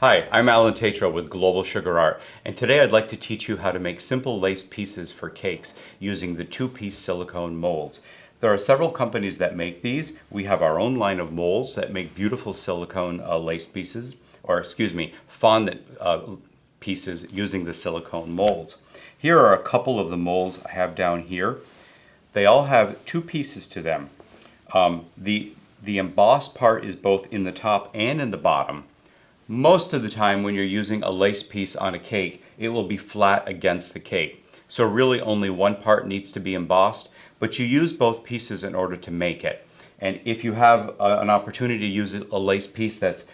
Hi, I'm Alan Tetreault with Global Sugar Art, and today I'd like to teach you how to make simple lace pieces for cakes using the two-piece silicone molds. There are several companies that make these. We have our own line of molds that make beautiful silicone lace pieces, fondant pieces using the silicone molds. Here are a couple of the molds I have down here. They all have two pieces to them. The embossed part is both in the top and in the bottom. Most of the time when you're using a lace piece on a cake, it will be flat against the cake. So really only one part needs to be embossed, but you use both pieces in order to make it. And if you have an opportunity to use a lace piece that's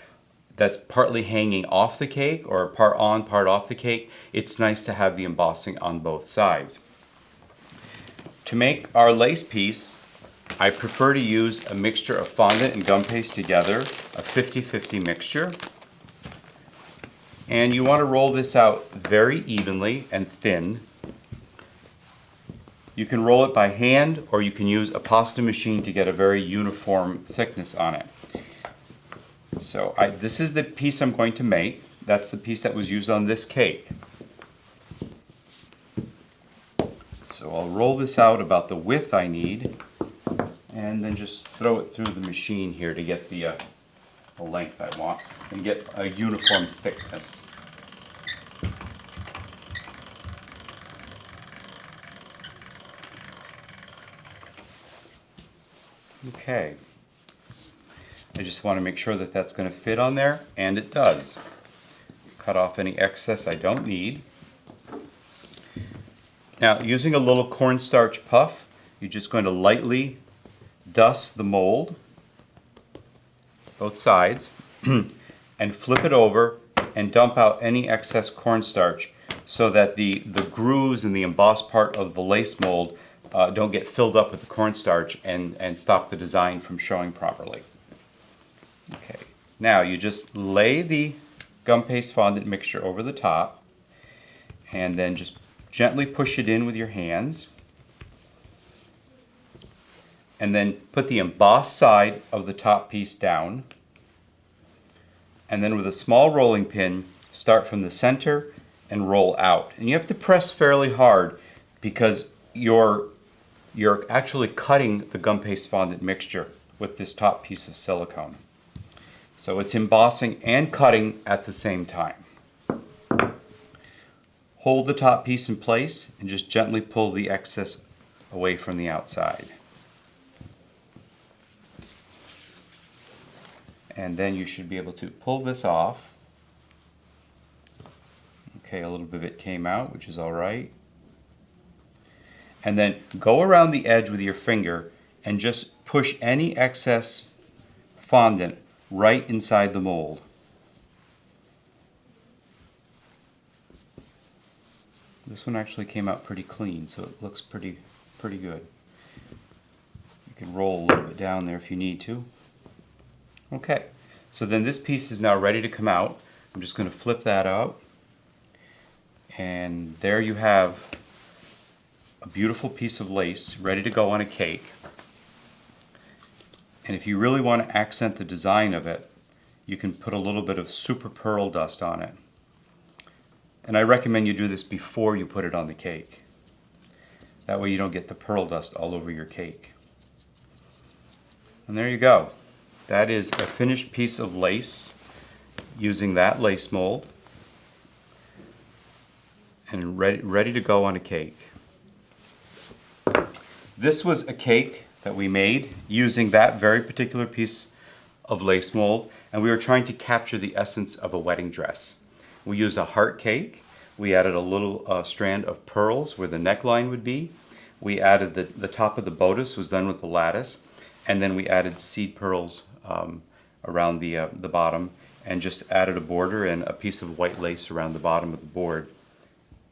partly hanging off the cake or part on, part off the cake, it's nice to have the embossing on both sides. To make our lace piece, I prefer to use a mixture of fondant and gum paste together, a 50-50 mixture. And you want to roll this out very evenly and thin. You can roll it by hand or you can use a pasta machine to get a very uniform thickness on it. So this is the piece I'm going to make. That's the piece that was used on this cake. So I'll roll this out about the width I need and then just throw it through the machine here to get the length I want and get a uniform thickness. Okay, I just want to make sure that that's going to fit on there, and it does. Cut off any excess I don't need. Now, using a little cornstarch puff, you're just going to lightly dust the mold, both sides, and flip it over and dump out any excess cornstarch so that the grooves in the embossed part of the lace mold don't get filled up with the cornstarch and stop the design from showing properly. Okay, now you just lay the gum paste fondant mixture over the top and then just gently push it in with your hands. And then put the embossed side of the top piece down. And then with a small rolling pin, start from the center and roll out. And you have to press fairly hard because you're actually cutting the gum paste fondant mixture with this top piece of silicone. So it's embossing and cutting at the same time. Hold the top piece in place and just gently pull the excess away from the outside. And then you should be able to pull this off. Okay, a little bit of it came out, which is all right. And then go around the edge with your finger and just push any excess fondant right inside the mold. This one actually came out pretty clean, so it looks pretty good. You can roll a little bit down there if you need to. Okay, so then this piece is now ready to come out. I'm just going to flip that out. And there you have a beautiful piece of lace ready to go on a cake. And if you really want to accent the design of it, you can put a little bit of super pearl dust on it. And I recommend you do this before you put it on the cake. That way you don't get the pearl dust all over your cake. And there you go. That is a finished piece of lace using that lace mold and ready to go on a cake. This was a cake that we made using that very particular piece of lace mold, and we were trying to capture the essence of a wedding dress. We used a heart cake. We added a little strand of pearls where the neckline would be. We added the top of the bodice was done with the lattice, and then we added seed pearls around the bottom and just added a border and a piece of white lace around the bottom of the board.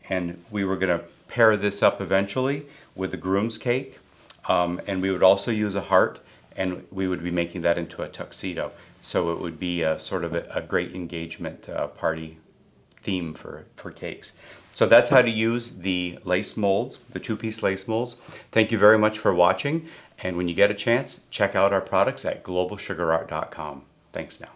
And we were going to pair this up eventually with the groom's cake, and we would also use a heart, and we would be making that into a tuxedo. So it would be sort of a great engagement party theme for cakes. So that's how to use the lace molds, the two-piece lace molds. Thank you very much for watching, and when you get a chance, check out our products at globalsugarart.com. Thanks now.